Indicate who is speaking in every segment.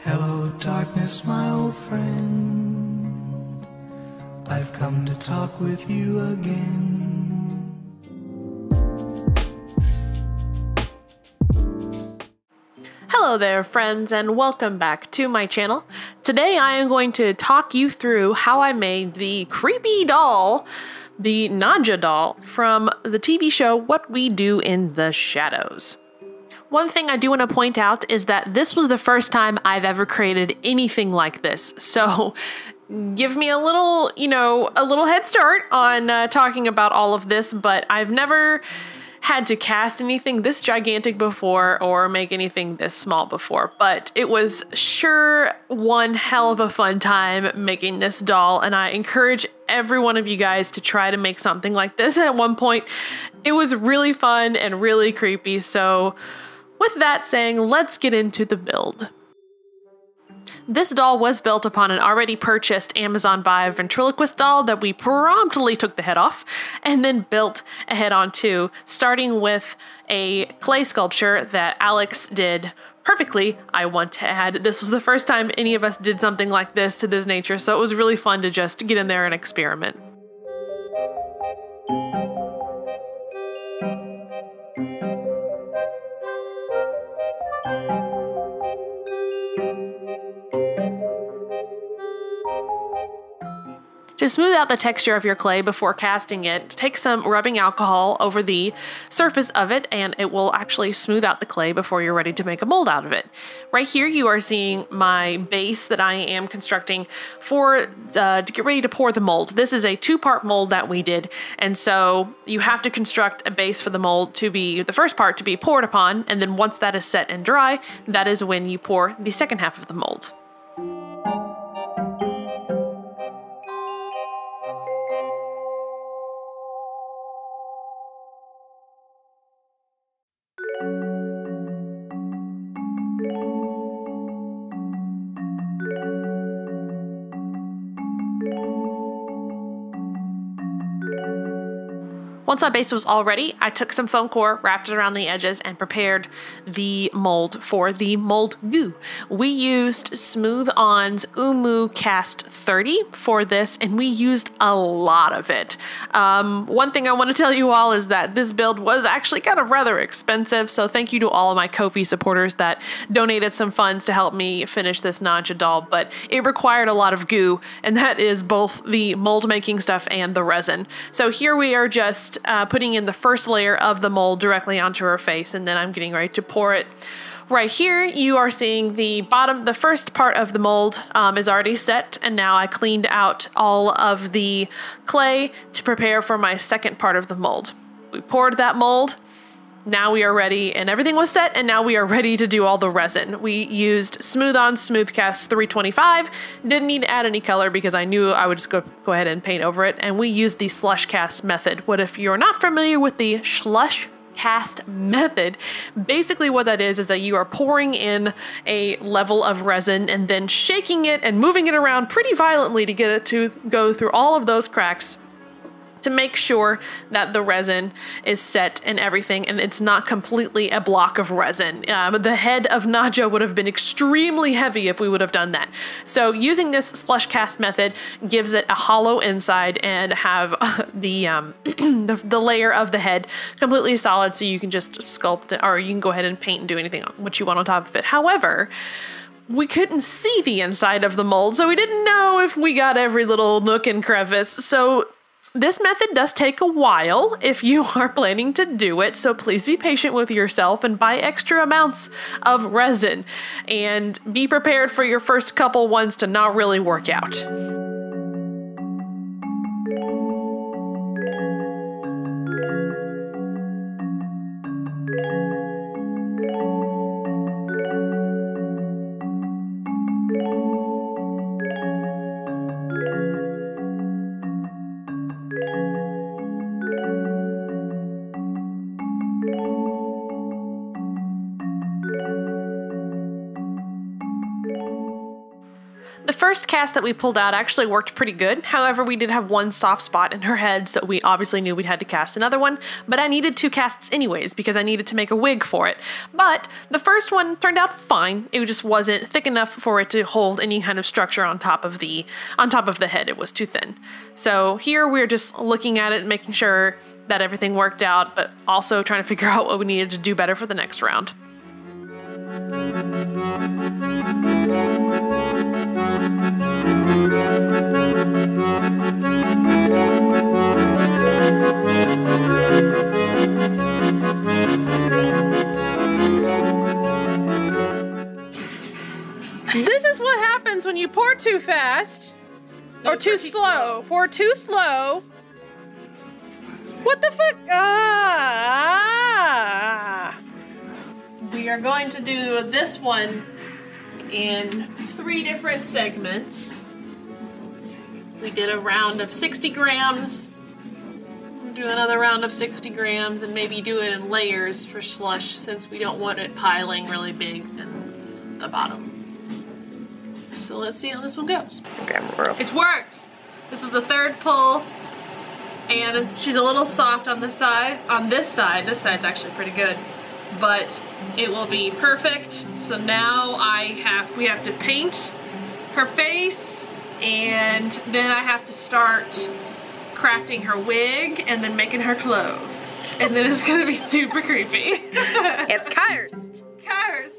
Speaker 1: Hello, darkness, my old friend. I've come to talk with you again.
Speaker 2: Hello there, friends, and welcome back to my channel. Today I am going to talk you through how I made the creepy doll, the Nadja doll, from the TV show What We Do in the Shadows. One thing I do want to point out is that this was the first time I've ever created anything like this, so give me a little, a little head start on talking about all of this, but I've never had to cast anything this gigantic before or make anything this small before, but it was sure one hell of a fun time making this doll, and I encourage every one of you guys to try to make something like this at one point. It was really fun and really creepy, so with that saying, let's get into the build. This doll was built upon an already purchased Amazon buy ventriloquist doll that we promptly took the head off and then built a head onto, starting with a clay sculpture that Alex did perfectly. I want to add, this was the first time any of us did something like this to this nature, so it was really fun to just get in there and experiment. To smooth out the texture of your clay before casting it, take some rubbing alcohol over the surface of it and it will actually smooth out the clay before you're ready to make a mold out of it. Right here you are seeing my base that I am constructing for to get ready to pour the mold. This is a two-part mold that we did, and so you have to construct a base for the mold to be the first part to be poured upon, and then once that is set and dry, that is when you pour the second half of the mold. Once my base was all ready, I took some foam core, wrapped it around the edges, and prepared the mold for the mold goo. We used Smooth On's Umu Cast 30 for this, and we used a lot of it. One thing I want to tell you all is that this build was actually kind of rather expensive, so thank you to all of my Ko-fi supporters that donated some funds to help me finish this Nadja doll, but it required a lot of goo, and that is both the mold making stuff and the resin. So here we are just putting in the first layer of the mold directly onto her face, and then I'm getting ready to pour it. Right here, you are seeing the bottom, the first part of the mold is already set, and now I cleaned out all of the clay to prepare for my second part of the mold. We poured that mold. Now we are ready, and everything was set, and now we are ready to do all the resin. We used Smooth On Smooth Cast 325. Didn't need to add any color because I knew I would just go ahead and paint over it, and we used the slush cast method. What if you're not familiar with the slush cast method? Basically what that is that you are pouring in a level of resin and then shaking it and moving it around pretty violently to get it to go through all of those cracks, to make sure that the resin is set and everything, and it's not completely a block of resin. The head of Nadja would have been extremely heavy if we would have done that. So using this slush cast method gives it a hollow inside and have the layer of the head completely solid, so you can just sculpt it, or you can go ahead and paint and do anything what you want on top of it. However, we couldn't see the inside of the mold, so we didn't know if we got every little nook and crevice. So this method does take a while if you are planning to do it, so please be patient with yourself and buy extra amounts of resin, and be prepared for your first couple ones to not really work out. The first cast that we pulled out actually worked pretty good. However, we did have one soft spot in her head, so we obviously knew we had to cast another one, but I needed 2 casts anyways because I needed to make a wig for it. But the first one turned out fine. It just wasn't thick enough for it to hold any kind of structure on top of the head. It was too thin. So here we're just looking at it, making sure that everything worked out, but also trying to figure out what we needed to do better for the next round. This is what happens when you pour too fast. Or too slow. Pour too slow. What the fuck? Ah! We are going to do this one in 3 different segments. We did a round of 60 grams. We'll do another round of 60 grams and maybe do it in layers for Slush since we don't want it piling really big in the bottom. So let's see how this one goes.
Speaker 3: Okay,
Speaker 2: It's worked! This is the 3rd pull. And she's a little soft on this side. On this side. This side's actually pretty good. But it will be perfect. So now we have to paint her face, and then I have to start crafting her wig and then making her clothes. And then it's gonna be super creepy.
Speaker 3: It's cursed.
Speaker 2: Cursed.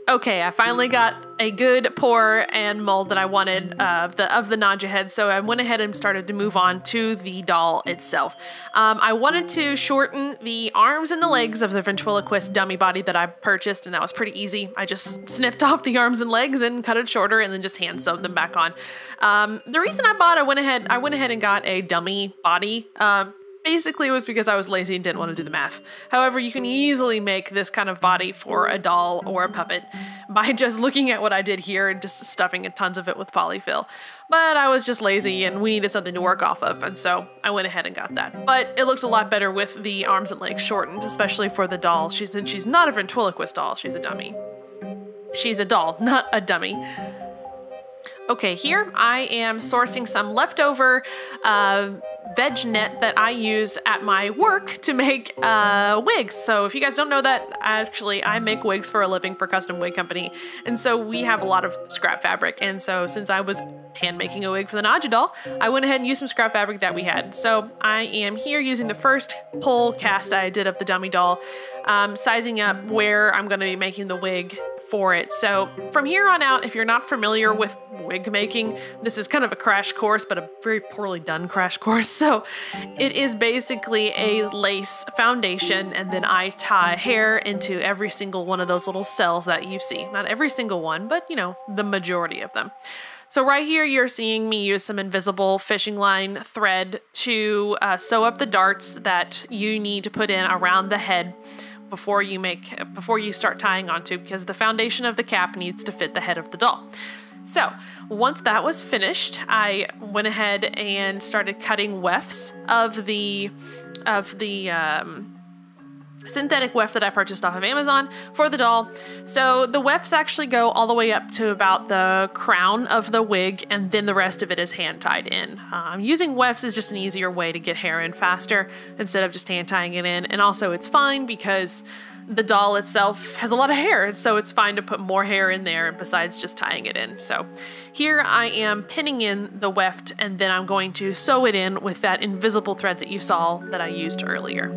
Speaker 2: Okay, I finally got a good pour and mold that I wanted of the Nadja head, so I went ahead and started to move on to the doll itself. I wanted to shorten the arms and the legs of the ventriloquist dummy body that I purchased, and that was pretty easy. I just snipped off the arms and legs and cut it shorter and then just hand sewed them back on. The reason I went ahead and got a dummy body. Basically, it was because I was lazy and didn't want to do the math. However, you can easily make this kind of body for a doll or a puppet by just looking at what I did here and just stuffing tons of it with polyfill. But I was just lazy and we needed something to work off of, and so I went ahead and got that. But it looked a lot better with the arms and legs shortened, especially for the doll. She's not a ventriloquist doll, she's a dummy. She's a doll, not a dummy. Okay, here I am sourcing some leftover veg net that I use at my work to make wigs. So if you guys don't know that, actually I make wigs for a living for Custom Wig Company. And so we have a lot of scrap fabric. And so since I was hand making a wig for the Nadja doll, I went ahead and used some scrap fabric that we had. So I am here using the first pull cast I did of the dummy doll, sizing up where I'm going to be making the wig for it. So from here on out, if you're not familiar with wig making, this is kind of a crash course, but a very poorly done crash course. So it is basically a lace foundation, and then I tie hair into every single one of those little cells that you see. Not every single one, but you know, the majority of them. So right here, you're seeing me use some invisible fishing line thread to sew up the darts that you need to put in around the head before you start tying onto, because the foundation of the cap needs to fit the head of the doll. So once that was finished, I went ahead and started cutting wefts of the synthetic weft that I purchased off of Amazon for the doll. So the wefts actually go all the way up to about the crown of the wig, and then the rest of it is hand tied in. Using wefts is just an easier way to get hair in faster instead of just hand tying it in. And also it's fine because the doll itself has a lot of hair, so it's fine to put more hair in there besides just tying it in. So here I am pinning in the weft, and then I'm going to sew it in with that invisible thread that you saw that I used earlier.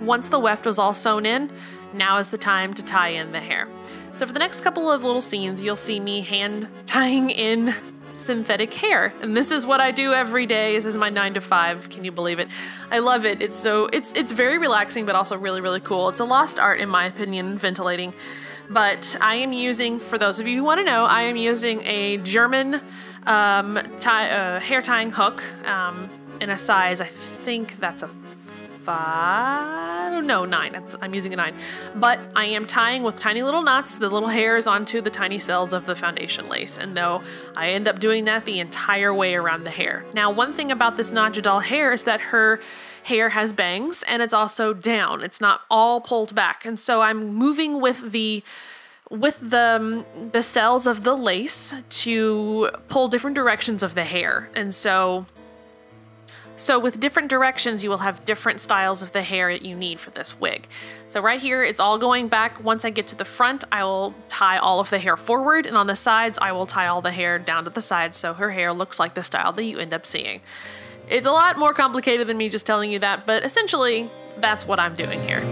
Speaker 2: Once the weft was all sewn in, now is the time to tie in the hair. So for the next couple of little scenes, you'll see me hand tying in synthetic hair. And this is what I do every day. This is my 9 to 5. Can you believe it? I love it. It's very relaxing, but also really, really cool. It's a lost art, in my opinion, ventilating. But I am using, for those of you who want to know, I am using a German hair tying hook in a size, I think that's a 9. I'm using a 9. But I am tying with tiny little knots the little hairs onto the tiny cells of the foundation lace. And though I end up doing that the entire way around the hair. Now, one thing about this Nadja doll hair is that her hair has bangs and it's also down. It's not all pulled back. And so I'm moving with the cells of the lace to pull different directions of the hair. And so with different directions, you will have different styles of the hair that you need for this wig. So right here, it's all going back. Once I get to the front, I will tie all of the hair forward, and on the sides, I will tie all the hair down to the sides so her hair looks like the style that you end up seeing. It's a lot more complicated than me just telling you that, but essentially, that's what I'm doing here.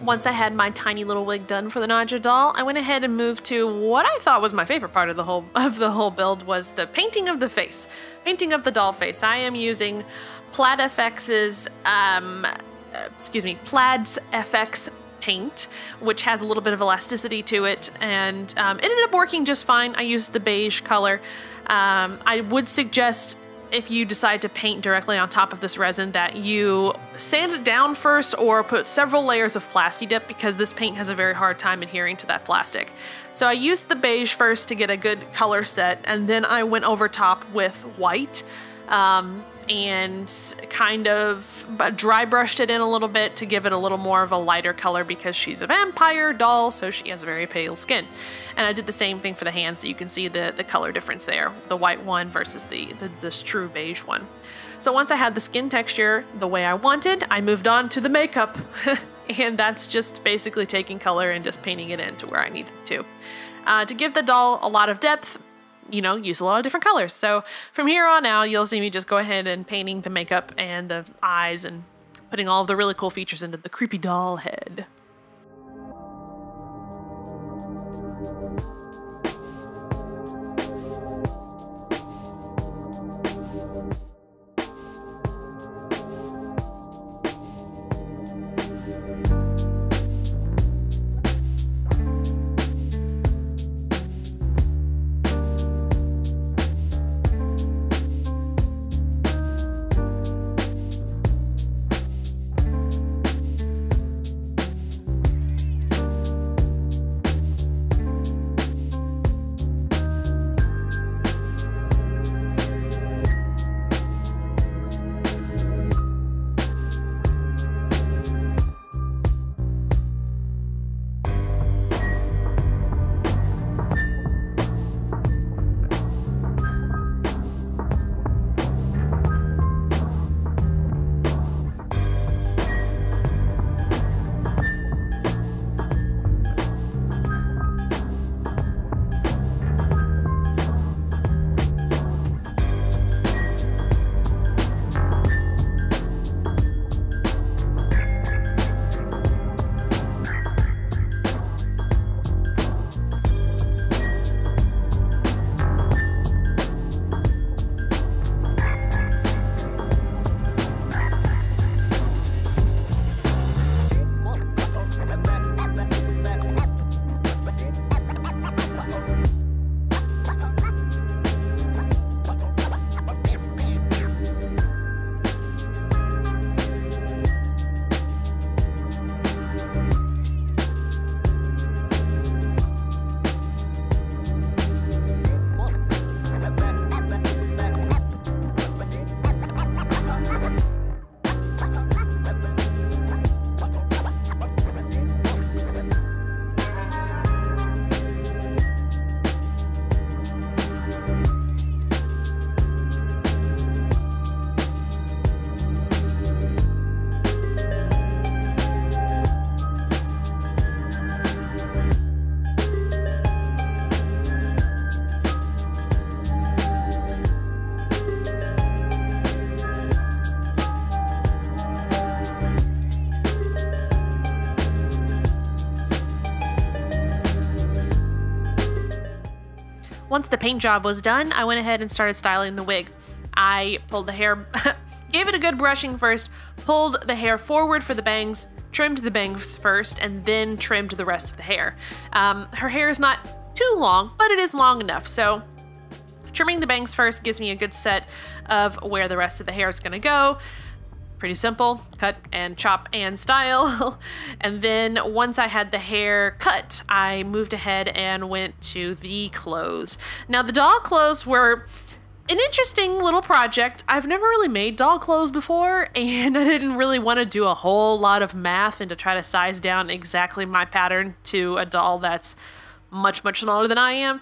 Speaker 2: Once I had my tiny little wig done for the Nadja doll, I went ahead and moved to what I thought was my favorite part of the whole build was the painting of the face, painting of the doll face. I am using Plaid FX's Plaid's FX paint, which has a little bit of elasticity to it, and it ended up working just fine. I used the beige color. I would suggest, if you decide to paint directly on top of this resin, that you sand it down first or put several layers of Plasti Dip, because this paint has a very hard time adhering to that plastic. So I used the beige first to get a good color set, and then I went over top with white and kind of dry brushed it in a little bit to give it a little more of a lighter color, because she's a vampire doll, so she has very pale skin. And I did the same thing for the hands, so you can see the color difference there, the white one versus this true beige one. So once I had the skin texture the way I wanted, I moved on to the makeup. And that's just basically taking color and just painting it into where I needed to. To give the doll a lot of depth, you know, use a lot of different colors. So from here on out, you'll see me just go ahead and painting the makeup and the eyes and putting all of the really cool features into the creepy doll head. Once the paint job was done, I went ahead and started styling the wig. I pulled the hair, gave it a good brushing first, pulled the hair forward for the bangs, trimmed the bangs first, and then trimmed the rest of the hair. Her hair is not too long, but it is long enough. So trimming the bangs first gives me a good set of where the rest of the hair is going to go. Pretty simple, cut and chop and style. And then once I had the hair cut, I moved ahead and went to the clothes. Now the doll clothes were an interesting little project. I've never really made doll clothes before, and I didn't really want to do a whole lot of math and to try to size down exactly my pattern to a doll that's much, much smaller than I am.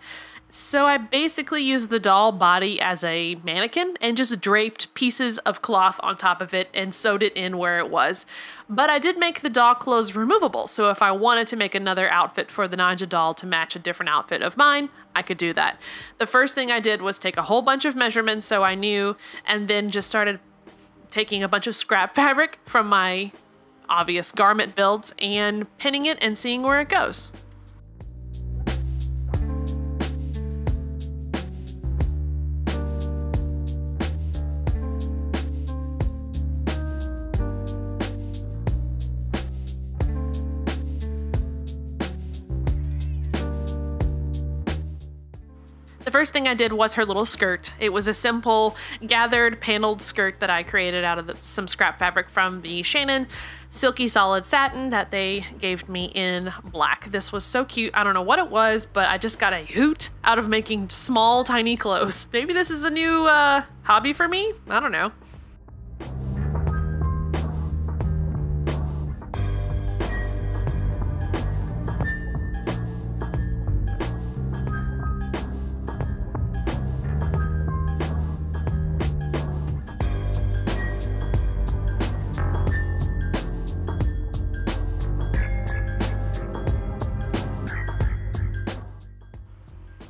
Speaker 2: So I basically used the doll body as a mannequin and just draped pieces of cloth on top of it and sewed it in where it was. But I did make the doll clothes removable, so if I wanted to make another outfit for the Nadja doll to match a different outfit of mine, I could do that. The first thing I did was take a whole bunch of measurements so I knew, and then just started taking a bunch of scrap fabric from my obvious garment builds and pinning it and seeing where it goes. The first thing I did was her little skirt. It was a simple gathered paneled skirt that I created out of some scrap fabric from the Shorten silky solid satin that they gave me in black. This was so cute. I don't know what it was, but I just got a hoot out of making small tiny clothes. Maybe this is a new hobby for me? I don't know.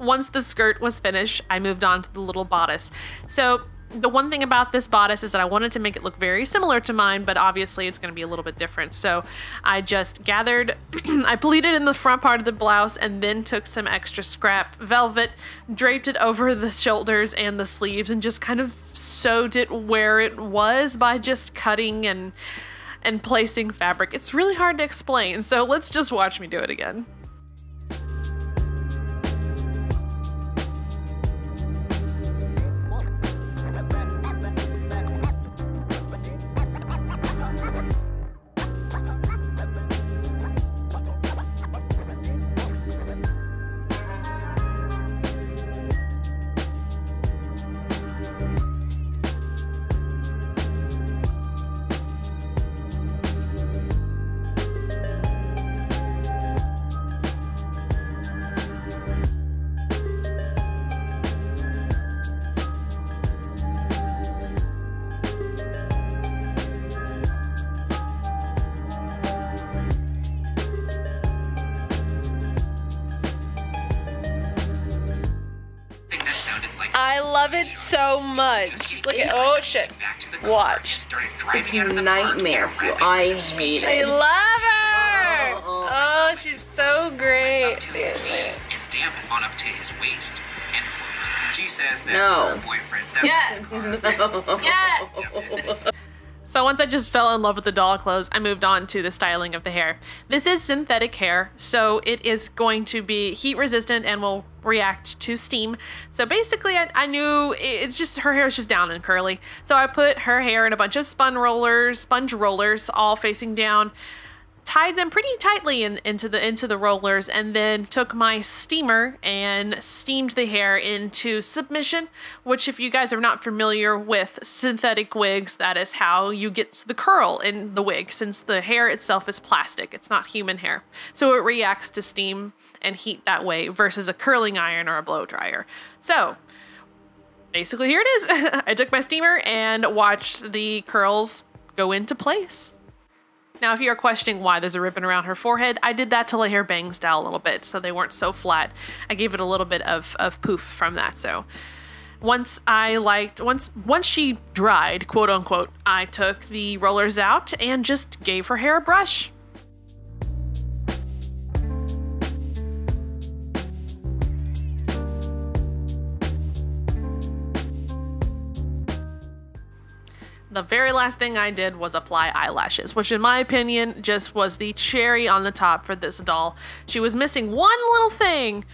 Speaker 2: Once the skirt was finished, I moved on to the little bodice. So the one thing about this bodice is that I wanted to make it look very similar to mine, but obviously it's going to be a little bit different. So I just gathered, I pleated in the front part of the blouse and then took some extra scrap velvet, draped it over the shoulders and the sleeves, and just kind of sewed it where it was by just cutting and placing fabric. It's really hard to explain, so let's just watch me do it again. I love it so much. Look at, oh shit. Watch.
Speaker 3: It's a nightmare. I hate it.
Speaker 2: I love her. Oh, she's so great.
Speaker 4: And damp it on up to his waist. End quote. She says that her boyfriend's
Speaker 2: Yes. So once I just fell in love with the doll clothes, I moved on to the styling of the hair. This is synthetic hair, so it is going to be heat resistant and will react to steam. So basically I knew it's just, her hair is just down and curly. So I put her hair in a bunch of sponge rollers, all facing down, tied them pretty tightly into the rollers, and then took my steamer and steamed the hair into submission, which if you guys are not familiar with synthetic wigs, that is how you get the curl in the wig, since the hair itself is plastic, it's not human hair. So it reacts to steam and heat that way versus a curling iron or a blow dryer. So basically here it is. I took my steamer and watched the curls go into place. Now, if you're questioning why there's a ribbon around her forehead, I did that to lay her bangs down a little bit so they weren't so flat. I gave it a little bit of poof from that. So once she dried, quote unquote, I took the rollers out and just gave her hair a brush. The very last thing I did was apply eyelashes, which in my opinion just was the cherry on the top for this doll. She was missing one little thing,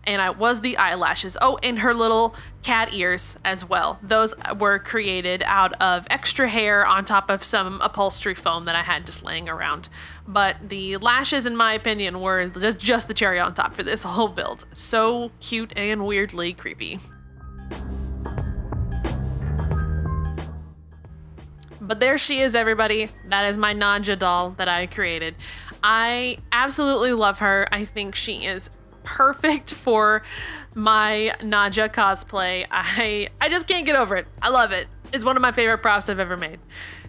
Speaker 2: and I was the eyelashes. Oh, and her little cat ears as well. Those were created out of extra hair on top of some upholstery foam that I had just laying around. But the lashes, in my opinion, were just the cherry on top for this whole build. So cute and weirdly creepy. But there she is, everybody. That is my Nadja doll that I created. I absolutely love her. I think she is perfect for my Nadja cosplay. I just can't get over it. I love it. It's one of my favorite props I've ever made.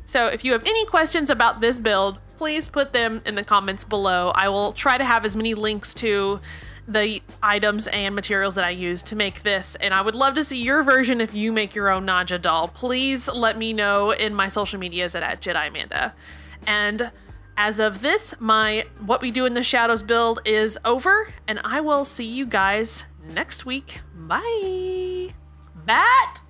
Speaker 2: So if you have any questions about this build, please put them in the comments below. I will try to have as many links to the items and materials that I use to make this, and I would love to see your version if you make your own Nadja doll. Please let me know in my social medias at Jedimanda. And as of this, my What We Do in the Shadows build is over, and I will see you guys next week. Bye! Bat!